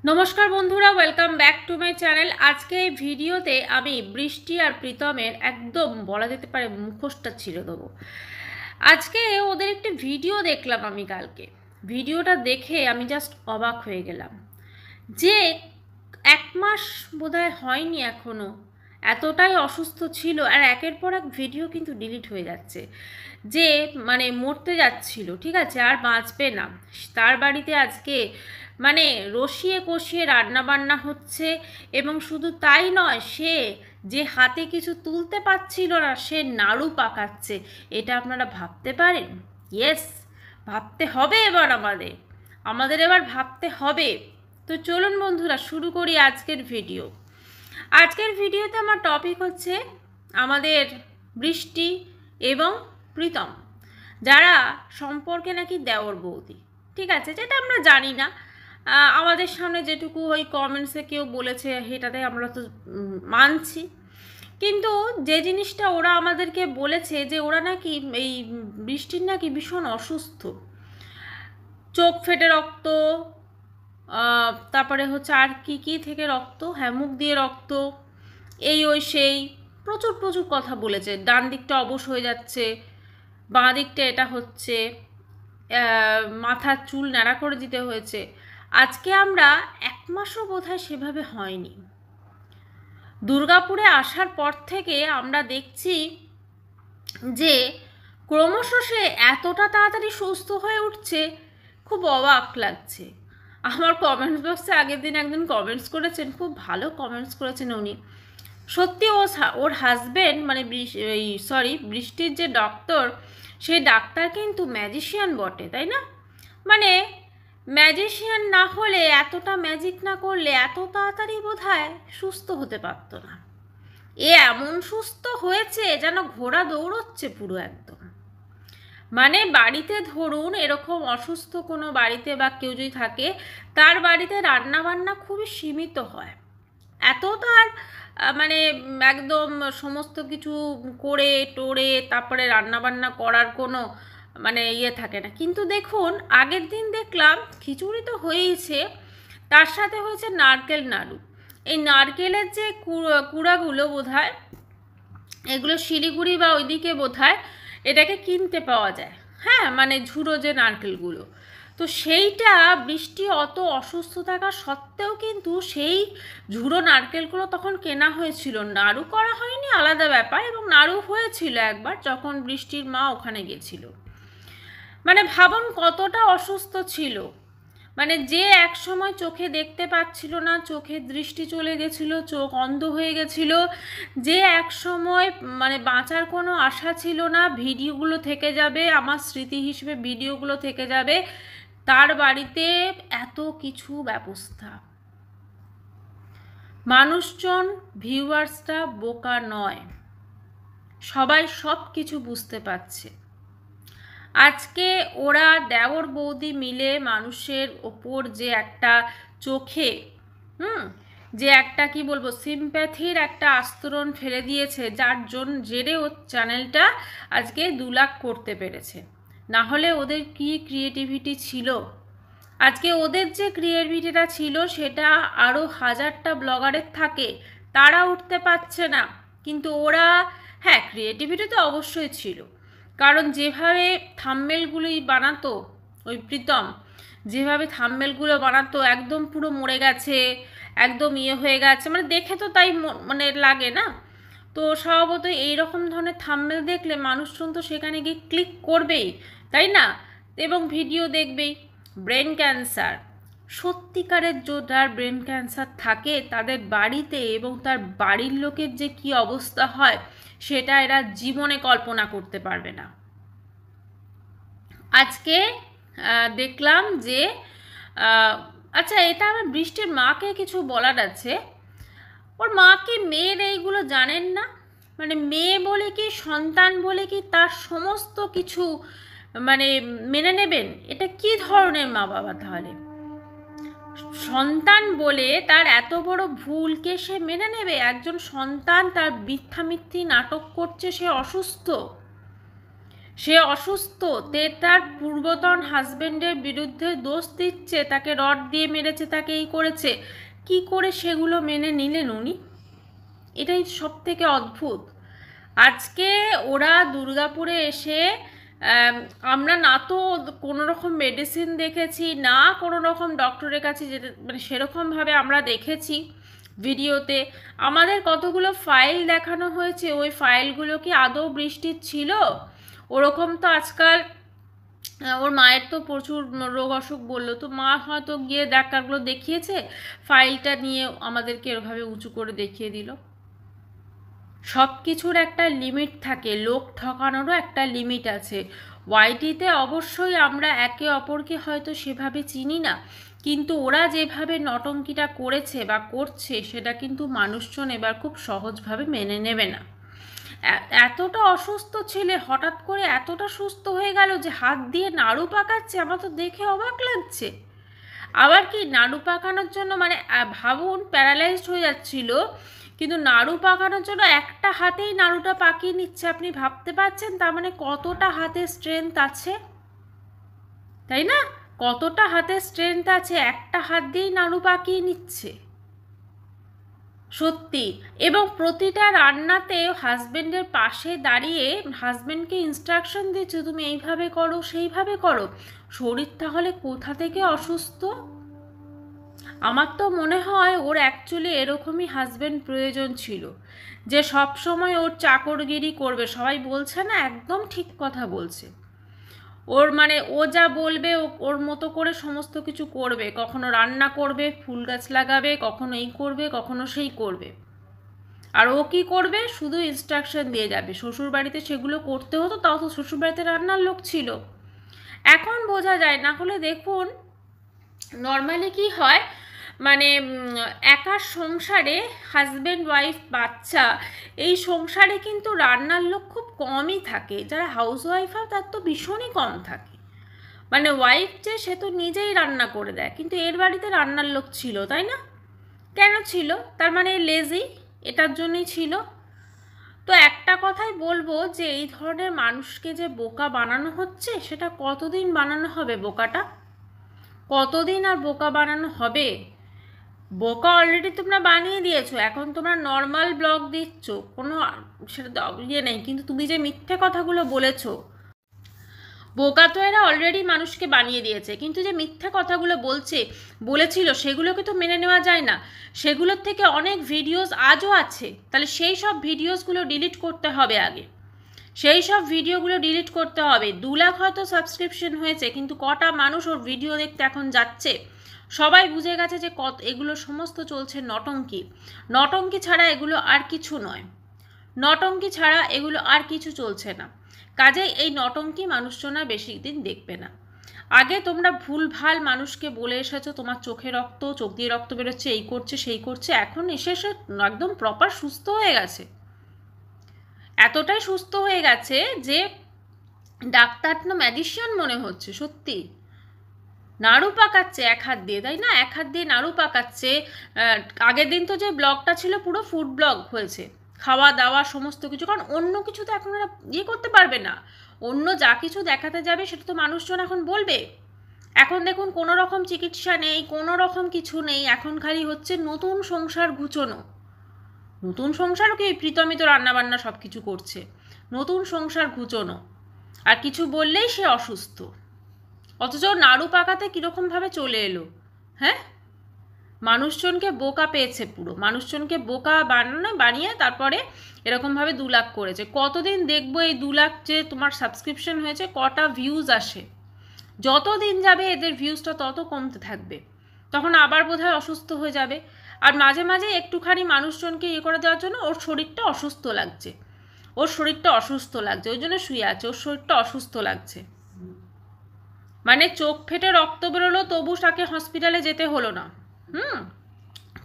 নমস্কার বন্ধুরা, welcome back to my channel. আজকে এই ভিডিওতে আমি বৃষ্টি আর প্রীতমের একদম বলা যেতে পারে মুখোশটা ছিঁড়ে দেবো। আজকে ওদের একটি ভিডিও দেখলাম আমি কালকে। ভিডিওটা দেখে আমি জাস্ট অবাক হয়ে গেলাম যে 1 মাস বোধহয় হয়নি এখনো, এতটাই অসুস্থ ছিল। আর একের পর এক ভিডিও কিন্তু ডিলিট হয়ে যাচ্ছে যে মানে মরতে যাচ্ছিল, ঠিক আছে, আর বাঁচবে না। তার বাড়িতে আজকে মানে রসিয়ে কষিয়ে রান্না বান্না হচ্ছে, এবং শুধু তাই নয়, সে যে হাতে কিছু তুলতে পারছিল না সে নাড়ু পাকাচ্ছে। এটা আপনারা ভাবতে পারেন? ইয়েস, ভাবতে হবে। এবার আমাদের এবার ভাবতে হবে। তো চলুন বন্ধুরা, শুরু করি আজকের ভিডিও। আজকের ভিডিওতে আমার টপিক হচ্ছে আমাদের বৃষ্টি এবং প্রীতম, যারা সম্পর্কে নাকি দেওর বৌদি, ঠিক আছে, যেটা আমরা জানি না। আমাদের সামনে যেটুকু ওই কমেন্টসে কেউ বলেছে সেটাতে আমরা তো মানছি, কিন্তু যে জিনিসটা ওরা আমাদেরকে বলেছে যে ওরা নাকি এই বৃষ্টির নাকি ভীষণ অসুস্থ, চোখ ফেটে রক্ত, তারপরে হচ্ছে আর কি কি থেকে রক্ত, হ্যাঁ মুখ দিয়ে রক্ত, এই ওই সেই প্রচুর প্রচুর কথা বলেছে। ডান দিকটা অবশ হয়ে যাচ্ছে, বাঁ দিকটা এটা হচ্ছে, মাথার চুল ন্যাড়া করে দিতে হয়েছে। আজকে আমরা 1 মাসও বোধহয় সেভাবে হয়নি, দুর্গাপুরে আসার পর থেকে আমরা দেখছি যে ক্রমশ সে এতটা তাড়াতাড়ি সুস্থ হয়ে উঠছে, খুব অবাক লাগছে। আমার কমেন্টস বক্সে আগের দিন একজন কমেন্টস করেছেন, খুব ভালো কমেন্টস করেছেন উনি। সত্যি ওর হাজব্যান্ড মানে বৃষ্টির যে ডক্টর, সেই ডাক্তার কিন্তু ম্যাজিশিয়ান বটে, তাই না? মানে ম্যাজিশিয়ান না হলে, এতটা ম্যাজিক না করলে এত তাড়াতাড়ি বোধহয় সুস্থ হতে পারতো না। এ এমন সুস্থ হয়েছে যেন ঘোড়া দৌড়চ্ছে পুরো একদম। মানে বাড়িতে ধরুন এরকম অসুস্থ কোনো বাড়িতে বা কেউ যদি থাকে, তার বাড়িতে রান্না বান্না খুবই সীমিত হয়। এত তার মানে একদম সমস্ত কিছু করে টোরে তারপরে রান্নাবান্না করার কোনো মানে ইয়ে থাকে না। কিন্তু দেখুন, আগের দিন দেখলাম খিচুড়ি তো হয়েইছে, তার সাথে হয়েছে নারকেল নাড়ু। এই নারকেলের যে কুড়াগুলো বোধহয়, এগুলো শিলিগুড়ি বা ওইদিকে বোধহয় এটাকে কিনতে পাওয়া যায়, হ্যাঁ, মানে ঝুড়ো যে নারকেলগুলো। তো সেইটা বৃষ্টি অত অসুস্থ থাকা সত্ত্বেও কিন্তু সেই ঝুড়ো নারকেলগুলো তখন কেনা হয়েছিল, নাড়ু করা হয়নি, আলাদা ব্যাপার। এবং নাড়ু হয়েছিল একবার যখন বৃষ্টির মা ওখানে গেছিল। মানে ভাবুন কতটা অসুস্থ ছিল। মানে যে এক সময় চোখে দেখতে পাচ্ছিল না, চোখের দৃষ্টি চলে গেছিল, চোখ অন্ধ হয়ে গেছিল, যে এক সময় মানে বাঁচার কোনো আশা ছিল না, ভিডিওগুলো থেকে যাবে আমার স্মৃতি হিসেবে, ভিডিওগুলো থেকে যাবে, তার বাড়িতে এত কিছু ব্যবস্থা। মানুষজন, ভিউয়ার্সরা বোকা নয়, সবাই সব কিছু বুঝতে পারছে। আজকে ওরা দেওর বৌদি মিলে মানুষের ওপর যে একটা চোখে যে একটা কি বলবো সিম্প্যাথির একটা আস্তরণ ফেলে দিয়েছে, যার জন্য জেরে ওর চ্যানেলটা আজকে 2 লাখ করতে পেরেছে। না হলে ওদের কি ক্রিয়েটিভিটি ছিল, আজকে ওদের যে ক্রিয়েটিভিটিটা ছিল সেটা আরও 1000টা ব্লগারের থাকে, তারা উঠতে পারছে না। কিন্তু ওরা, হ্যাঁ ক্রিয়েটিভিটি তো অবশ্যই ছিল, কারণ যেভাবে থাম্বনেলগুলি বানাতো ওই প্রীতম, যেভাবে থাম্বনেলগুলো বানাতো একদম পুরো মরে গেছে, একদম ইয়ে হয়ে গেছে, মানে দেখে তো তাই মানে লাগে না। তো স্বভাবত এইরকম ধরনের থাম্বনেল দেখলে মানুষজন তো সেখানে গিয়ে ক্লিক করবেই, তাই না? এবং ভিডিও দেখবেই। ব্রেন ক্যান্সার, সত্যিকারের যার ব্রেন ক্যান্সার থাকে তাদের বাড়িতে এবং তার বাড়ির লোকের যে কি অবস্থা হয় সেটা এরা জীবনে কল্পনা করতে পারবে না। আজকে দেখলাম যে আচ্ছা, এটা আমার বৃষ্টির মাকে কিছু বলার আছে। ওর মা কি মেয়ের এইগুলো জানেন না? মানে মেয়ে বলে কি, সন্তান বলে কি তার সমস্ত কিছু মানে মেনে নেবেন? এটা কি ধরনের মা বাবা তাহলে? সন্তান বলে তার এত বড় ভুলকে সে মেনে নেবে? একজন সন্তান তার মিথ্যা মিথ্যি নাটক করছে, সে অসুস্থ, সে অসুস্থ, তার পূর্বতন হাজবেন্ডের বিরুদ্ধে দোষ দিচ্ছে, তাকে রড দিয়ে মেরেছে, তাকে এই করেছে, কি করে সেগুলো মেনে নিলেন উনি? এটাই সব থেকে অদ্ভুত। আজকে ওরা দুর্গাপুরে এসে আমরা না তো কোনো রকম মেডিসিন দেখেছি, না কোনো রকম ডক্টরের কাছে যেতে, মানে সেরকমভাবে আমরা দেখেছি ভিডিওতে। আমাদের কতগুলো ফাইল দেখানো হয়েছে, ওই ফাইলগুলো কি আদৌ বৃষ্টির ছিল? ওরকম তো আজকাল ওর মায়ের তো প্রচুর রোগ অসুখ বললো, তো মা হয়তো গিয়ে ডাক্তারগুলো দেখিয়েছে, ফাইলটা নিয়ে আমাদেরকে এরভাবে উঁচু করে দেখিয়ে দিল। সব কিছুর একটা লিমিট থাকে, লোক ঠকানোরও একটা লিমিট আছে। ওয়াইটিতে অবশ্যই আমরা একে অপরকে হয়তো সেভাবে চিনি না, কিন্তু ওরা যেভাবে নটঙ্কিটা করেছে বা করছে সেটা কিন্তু মানুষজন এবার খুব সহজভাবে মেনে নেবে না। এতটা অসুস্থ ছেলে হঠাৎ করে এতটা সুস্থ হয়ে গেল যে হাত দিয়ে নাড়ু পাকাচ্ছে, আমার তো দেখে অবাক লাগছে। আবার কি নাড়ু পাকানোর জন্য, মানে ভাবুন প্যারালাইজড হয়ে যাচ্ছিল, কিন্তু নাড়ু পাকানোর জন্য একটা হাতেই নাড়ুটা পাকিয়ে নিচ্ছে। আপনি ভাবতে পারছেন তার মানে কতটা হাতে স্ট্রেংথ আছে, তাই না? কতটা হাতে স্ট্রেংথ আছে, একটা হাত দিয়েই নাড়ু পাকিয়ে নিচ্ছে সত্যি। এবং প্রতিটা রান্নাতে হাজবেন্ডের পাশে দাঁড়িয়ে হাজবেন্ডকে ইনস্ট্রাকশন দিচ্ছে, তুমি এইভাবে করো সেইভাবে করো। শরীর তাহলে কোথা থেকে অসুস্থ? আমার তো মনে হয় ওর অ্যাকচুয়ালি এরকমই হাজবেন্ড প্রয়োজন ছিল, যে সব সময় ওর চাকরগিরি করবে। সবাই বলছে না, একদম ঠিক কথা বলছে। ওর মানে ও যা বলবে ওর মতো করে সমস্ত কিছু করবে, কখনো রান্না করবে, ফুল গাছ লাগাবে, কখনো এই করবে, কখনো সেই করবে। আর ও কি করবে? শুধু ইনস্ট্রাকশন দিয়ে যাবে। শ্বশুরবাড়িতে সেগুলো করতে হতো, তাও তো শ্বশুরবাড়িতে রান্নার লোক ছিল। এখন বোঝা যায়, না হলে দেখুন নর্মালি কি হয়, মানে একার সংসারে হাজব্যান্ড ওয়াইফ বাচ্চা, এই সংসারে কিন্তু রান্নার লোক খুব কমই থাকে। যারা হাউস ওয়াইফ হয় তার তো ভীষণই কম থাকে। মানে ওয়াইফ যে সে তো নিজেই রান্না করে দেয়, কিন্তু এর বাড়িতে রান্নার লোক ছিল, তাই না? কেন ছিল? তার মানে লেজি, এটার জন্যই ছিল। তো একটা কথাই বলবো, যে এই ধরনের মানুষকে যে বোকা বানানো হচ্ছে, সেটা কতদিন বানানো হবে বোকাটা? কতদিন আর বোকা বানানো হবে? বোকা অলরেডি তোমরা বানিয়ে দিয়েছো, এখন তোমরা নর্মাল ব্লগ দিচ্ছ, কোনো সেটা ইয়ে নেই, কিন্তু তুমি যে মিথ্যে কথাগুলো বলেছো, বোকা তো এরা অলরেডি মানুষকে বানিয়ে দিয়েছে, কিন্তু যে মিথ্যে কথাগুলো বলেছিল সেগুলোকে তো মেনে নেওয়া যায় না। সেগুলোর থেকে অনেক ভিডিওস আজও আছে, তাহলে সেই সব ভিডিওসগুলো ডিলিট করতে হবে আগে। সেই সব ভিডিওগুলো ডিলিট করতে হবে। 2 লাখ হয়তো সাবস্ক্রিপশন হয়েছে, কিন্তু কটা মানুষ ওর ভিডিও দেখতে এখন যাচ্ছে? সবাই বুঝে গেছে যে এগুলো সমস্ত চলছে নটঙ্কি। নটঙ্কি ছাড়া এগুলো আর কিছু নয়, নটঙ্কি ছাড়া এগুলো আর কিছু চলছে না। কাজেই এই নটঙ্কি মানুষজন আর বেশি দিন দেখবে না। আগে তোমরা ভুলভাল মানুষকে বলে এসেছো তোমার চোখে রক্ত, চোখ দিয়ে রক্ত বেরোচ্ছে, এই করছে সেই করছে, এখন এসে একদম প্রপার সুস্থ হয়ে গেছে। এতটাই সুস্থ হয়ে গেছে যে ডাক্তার না ম্যাজিশিয়ান মনে হচ্ছে সত্যি। নাড়ু পাকাচ্ছে এক হাত দিয়ে, তাই না? এক হাত দিয়ে নাড়ু পাকাচ্ছে। আগের দিন তো যে ব্লগটা ছিল পুরো ফুড ব্লগ হয়েছে, খাওয়া দাওয়া সমস্ত কিছু, কারণ অন্য কিছু তো এখন ওরা ইয়ে করতে পারবে না। অন্য যা কিছু দেখাতে যাবে সেটা তো মানুষজন এখন বলবে। এখন দেখুন কোনো রকম চিকিৎসা নেই, কোনো রকম কিছু নেই, এখন খালি হচ্ছে নতুন সংসার ঘুচোনো। নতুন সংসারও কি প্রীতমিত রান্নাবান্না সব কিছু করছে, নতুন সংসার ঘুচোনো, আর কিছু বললেই সে অসুস্থ। অথচ নাড়ু পাকাতে কীরকমভাবে চলে এলো। হ্যাঁ, মানুষজনকে বোকা পেয়েছে, পুরো মানুষজনকে বোকা বানিয়ে তারপরে এরকমভাবে 2 লাখ করেছে। কতদিন দেখবো এই 2 লাখ যে তোমার সাবস্ক্রিপশন হয়েছে কটা ভিউজ আসে? যত দিন যাবে এদের ভিউজটা তত কমতে থাকবে, তখন আবার বোধহয় অসুস্থ হয়ে যাবে। আর মাঝে মাঝে একটুখানি মানুষজনকে ইয়ে করে দেওয়ার জন্য ওর শরীরটা অসুস্থ লাগছে, ওর শরীরটা অসুস্থ লাগছে, ওই জন্য শুয়ে আছে, ওর শরীরটা অসুস্থ লাগছে। মানে চোখ ফেটে রক্ত বেরোলো তবু তাকে হসপিটালে যেতে হলো না।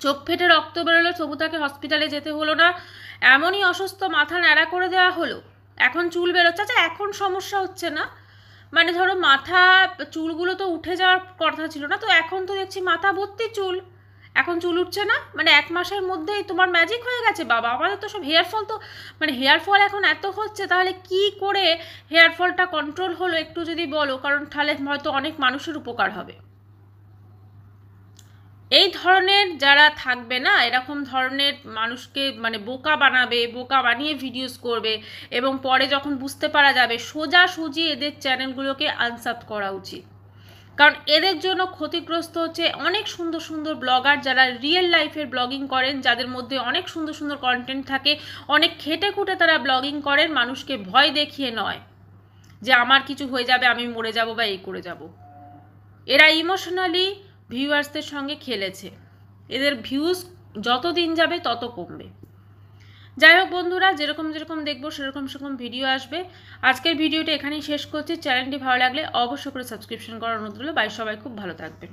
চোখ ফেটে রক্ত বেরোলো তবু তাকে হসপিটালে যেতে হলো না, এমনই অসুস্থ, মাথা ন্যাড়া করে দেওয়া হলো। এখন চুল বেরোচ্ছে, আচ্ছা এখন সমস্যা হচ্ছে না, মানে ধরো মাথা চুলগুলো তো উঠে যাওয়ার কথা ছিল না, তো এখন তো দেখছি মাথা ভর্তি চুল, এখন চুল উঠছে না, মানে 1 মাসের মধ্যেই তোমার ম্যাজিক হয়ে গেছে? বাবা, আমাদের তো সব হেয়ার ফল, তো মানে হেয়ার ফল এখন এত হচ্ছে, তাহলে কি করে হেয়ার ফলটা কন্ট্রোল হলো একটু যদি বলো, কারণ তাহলে হয়তো অনেক মানুষের উপকার হবে। এই ধরনের যারা থাকবে না, এরকম ধরনের মানুষকে মানে বোকা বানাবে, বোকা বানিয়ে ভিডিওস করবে, এবং পরে যখন বুঝতে পারা যাবে সোজাসুজি এদের চ্যানেলগুলোকে আনসাব করা উচিত। কারণ এদের জন্য ক্ষতিগ্রস্ত হচ্ছে অনেক সুন্দর সুন্দর ব্লগার, যারা রিয়েল লাইফের ব্লগিং করেন, যাদের মধ্যে অনেক সুন্দর সুন্দর কন্টেন্ট থাকে, অনেক খেটে খুঁটে তারা ব্লগিং করেন, মানুষকে ভয় দেখিয়ে নয় যে আমার কিছু হয়ে যাবে, আমি মরে যাব বা এই করে যাব। এরা ইমোশনালি ভিউয়ার্সদের সঙ্গে খেলেছে, এদের ভিউজ যত দিন যাবে তত কমবে। যাই হোক বন্ধুরা, যেরকম যেরকম দেখবো সেরকম সেরকম ভিডিও আসবে। আজকের ভিডিওটা এখানেই শেষ করছি। চ্যানেলটি ভালো লাগলে অবশ্যই করে সাবস্ক্রিপশন করার অনুরোধ রইল। বাই, সবাই খুব ভালো থাকবেন।